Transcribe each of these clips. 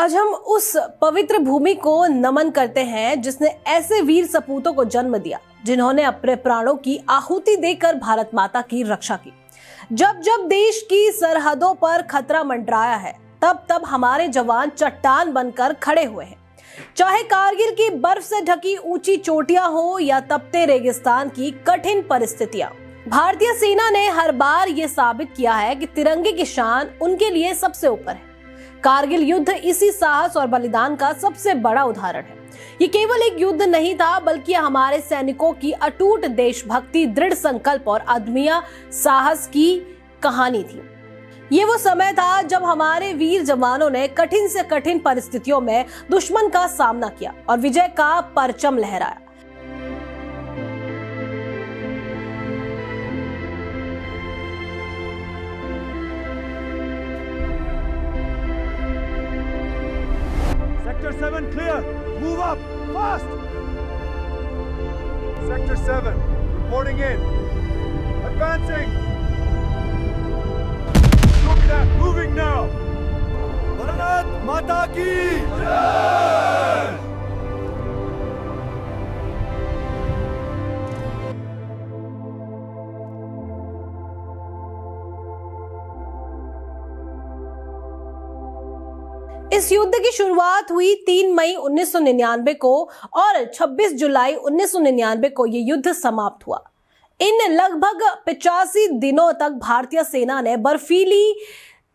आज हम उस पवित्र भूमि को नमन करते हैं जिसने ऐसे वीर सपूतों को जन्म दिया जिन्होंने अपने प्राणों की आहुति देकर भारत माता की रक्षा की। जब जब देश की सरहदों पर खतरा मंडराया है तब तब हमारे जवान चट्टान बनकर खड़े हुए हैं। चाहे कारगिल की बर्फ से ढकी ऊंची चोटियां हो या तपते रेगिस्तान की कठिन परिस्थितियां, भारतीय सेना ने हर बार ये साबित किया है कि तिरंगे की शान उनके लिए सबसे ऊपर है। कारगिल युद्ध इसी साहस और बलिदान का सबसे बड़ा उदाहरण है। ये केवल एक युद्ध नहीं था बल्कि हमारे सैनिकों की अटूट देशभक्ति, दृढ़ संकल्प और अदम्य साहस की कहानी थी। ये वो समय था जब हमारे वीर जवानों ने कठिन से कठिन परिस्थितियों में दुश्मन का सामना किया और विजय का परचम लहराया। Sector 7 clear. Move up fast. Sector 7 reporting in. Advancing. Copy that. Moving now. Bharat Mata ki jai. इस युद्ध की शुरुआत हुई 3 मई 1999 को और 26 जुलाई 1999 को ये युद्ध समाप्त हुआ। इन लगभग 85 दिनों तक भारतीय सेना ने बर्फीली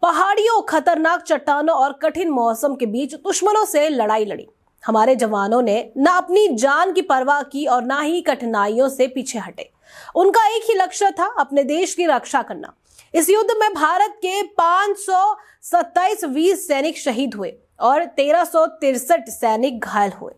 पहाड़ियों, खतरनाक चट्टानों और कठिन मौसम के बीच दुश्मनों से लड़ाई लड़ी। हमारे जवानों ने न अपनी जान की परवाह की और न ही कठिनाइयों से पीछे हटे। उनका एक ही लक्ष्य था, अपने देश की रक्षा करना। इस युद्ध में भारत के 527 वीर सैनिक शहीद हुए और 1363 सैनिक घायल हुए।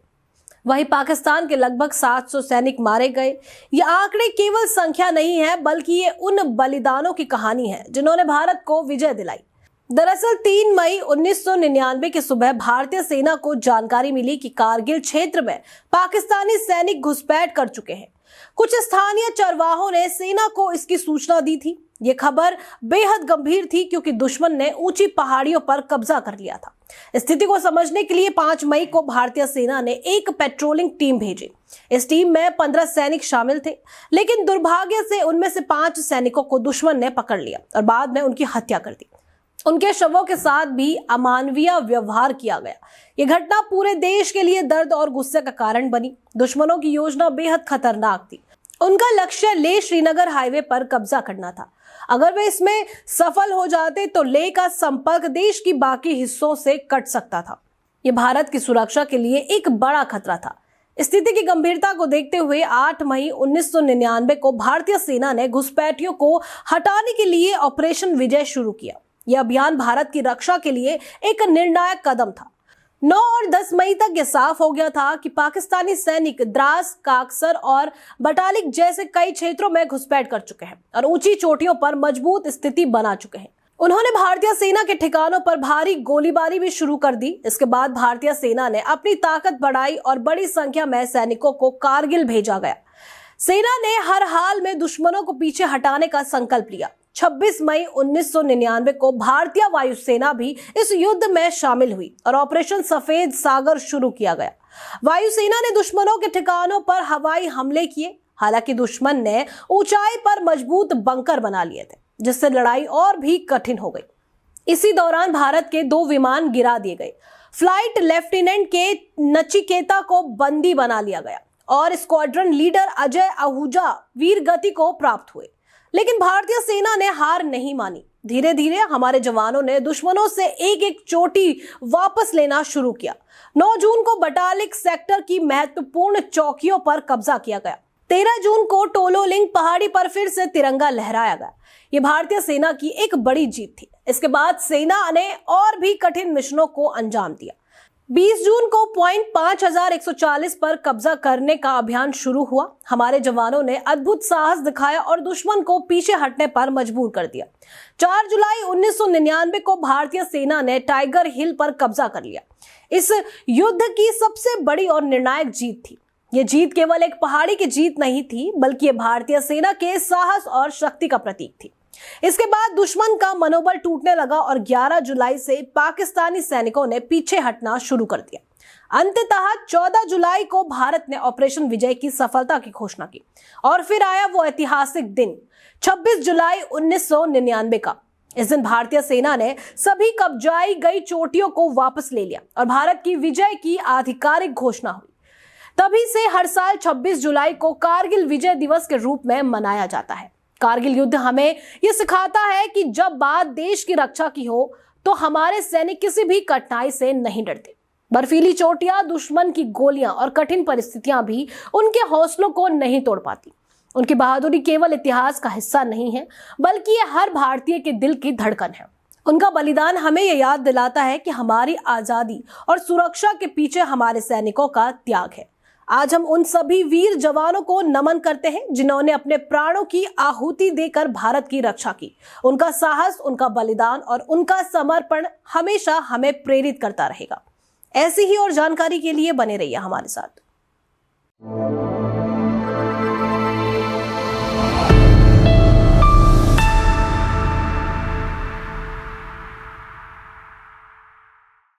वहीं पाकिस्तान के लगभग 700 सैनिक मारे गए। ये आंकड़े केवल संख्या नहीं है बल्कि ये उन बलिदानों की कहानी है जिन्होंने भारत को विजय दिलाई। दरअसल 3 मई 1999 की सुबह भारतीय सेना को जानकारी मिली कि कारगिल क्षेत्र में पाकिस्तानी सैनिक घुसपैठ कर चुके हैं। कुछ स्थानीय चरवाहों ने सेना को इसकी सूचना दी थी। ये खबर बेहद गंभीर थी क्योंकि दुश्मन ने ऊंची पहाड़ियों पर कब्जा कर लिया था। स्थिति को समझने के लिए 5 मई को भारतीय सेना ने एक पेट्रोलिंग टीम भेजी। इस टीम में 15 सैनिक शामिल थे, लेकिन दुर्भाग्य से उनमें से 5 सैनिकों को दुश्मन ने पकड़ लिया और बाद में उनकी हत्या कर दी। उनके शवों के साथ भी अमानवीय व्यवहार किया गया। ये घटना पूरे देश के लिए दर्द और गुस्से का कारण बनी। दुश्मनों की योजना बेहद खतरनाक थी। उनका लक्ष्य लेह श्रीनगर हाईवे पर कब्जा करना था। अगर वे इसमें सफल हो जाते तो लेह का संपर्क देश की बाकी हिस्सों से कट सकता था। ये भारत की सुरक्षा के लिए एक बड़ा खतरा था। स्थिति की गंभीरता को देखते हुए 8 मई 1999 को भारतीय सेना ने घुसपैठियों को हटाने के लिए ऑपरेशन विजय शुरू किया। यह अभियान भारत की रक्षा के लिए एक निर्णायक कदम था। 9 और 10 मई तक यह साफ हो गया था कि पाकिस्तानी सैनिक द्रास, काकसर और बटालिक जैसे कई क्षेत्रों में घुसपैठ कर चुके हैं और ऊंची चोटियों पर मजबूत स्थिति बना चुके हैं। उन्होंने भारतीय सेना के ठिकानों पर भारी गोलीबारी भी शुरू कर दी। इसके बाद भारतीय सेना ने अपनी ताकत बढ़ाई और बड़ी संख्या में सैनिकों को कारगिल भेजा गया। सेना ने हर हाल में दुश्मनों को पीछे हटाने का संकल्प लिया। 26 मई 1999 को भारतीय वायुसेना भी इस युद्ध में शामिल हुई और ऑपरेशन सफेद सागर शुरू किया गया। वायुसेना ने दुश्मनों के ठिकानों पर हवाई हमले किए। हालांकि दुश्मन ने ऊंचाई पर मजबूत बंकर बना लिए थे, जिससे लड़ाई और भी कठिन हो गई। इसी दौरान भारत के 2 विमान गिरा दिए गए। फ्लाइट लेफ्टिनेंट के नचिकेता को बंदी बना लिया गया और स्क्वाड्रन लीडर अजय आहूजा वीर गति को प्राप्त हुए। लेकिन भारतीय सेना ने हार नहीं मानी। धीरे धीरे हमारे जवानों ने दुश्मनों से एक एक चोटी वापस लेना शुरू किया। 9 जून को बटालिक सेक्टर की महत्वपूर्ण चौकियों पर कब्जा किया गया। 13 जून को टोलोलिंग पहाड़ी पर फिर से तिरंगा लहराया गया। ये भारतीय सेना की एक बड़ी जीत थी। इसके बाद सेना ने और भी कठिन मिशनों को अंजाम दिया। 20 जून को पॉइंट 5140 पर कब्जा करने का अभियान शुरू हुआ। हमारे जवानों ने अद्भुत साहस दिखाया और दुश्मन को पीछे हटने पर मजबूर कर दिया। 4 जुलाई 1999 को भारतीय सेना ने टाइगर हिल पर कब्जा कर लिया। इस युद्ध की सबसे बड़ी और निर्णायक जीत थी। ये जीत केवल एक पहाड़ी की जीत नहीं थी, बल्कि ये भारतीय सेना के साहस और शक्ति का प्रतीक थी। इसके बाद दुश्मन का मनोबल टूटने लगा और 11 जुलाई से पाकिस्तानी सैनिकों ने पीछे हटना शुरू कर दिया। अंततः 14 जुलाई को भारत ने ऑपरेशन विजय की सफलता की घोषणा की और फिर आया वो ऐतिहासिक दिन 26 जुलाई 1999 का। इस दिन भारतीय सेना ने सभी कब्जाई गई चोटियों को वापस ले लिया और भारत की विजय की आधिकारिक घोषणा हुई। तभी से हर साल 26 जुलाई को कारगिल विजय दिवस के रूप में मनाया जाता है। कारगिल युद्ध हमें यह सिखाता है कि जब बात देश की रक्षा की हो तो हमारे सैनिक किसी भी कठिनाई से नहीं डरते। बर्फीली चोटियां, दुश्मन की गोलियां और कठिन परिस्थितियां भी उनके हौसलों को नहीं तोड़ पाती। उनकी बहादुरी केवल इतिहास का हिस्सा नहीं है, बल्कि ये हर भारतीय के दिल की धड़कन है। उनका बलिदान हमें यह याद दिलाता है कि हमारी आजादी और सुरक्षा के पीछे हमारे सैनिकों का त्याग है। आज हम उन सभी वीर जवानों को नमन करते हैं जिन्होंने अपने प्राणों की आहुति देकर भारत की रक्षा की। उनका साहस, उनका बलिदान और उनका समर्पण हमेशा हमें प्रेरित करता रहेगा। ऐसी ही और जानकारी के लिए बने रहिए हमारे साथ।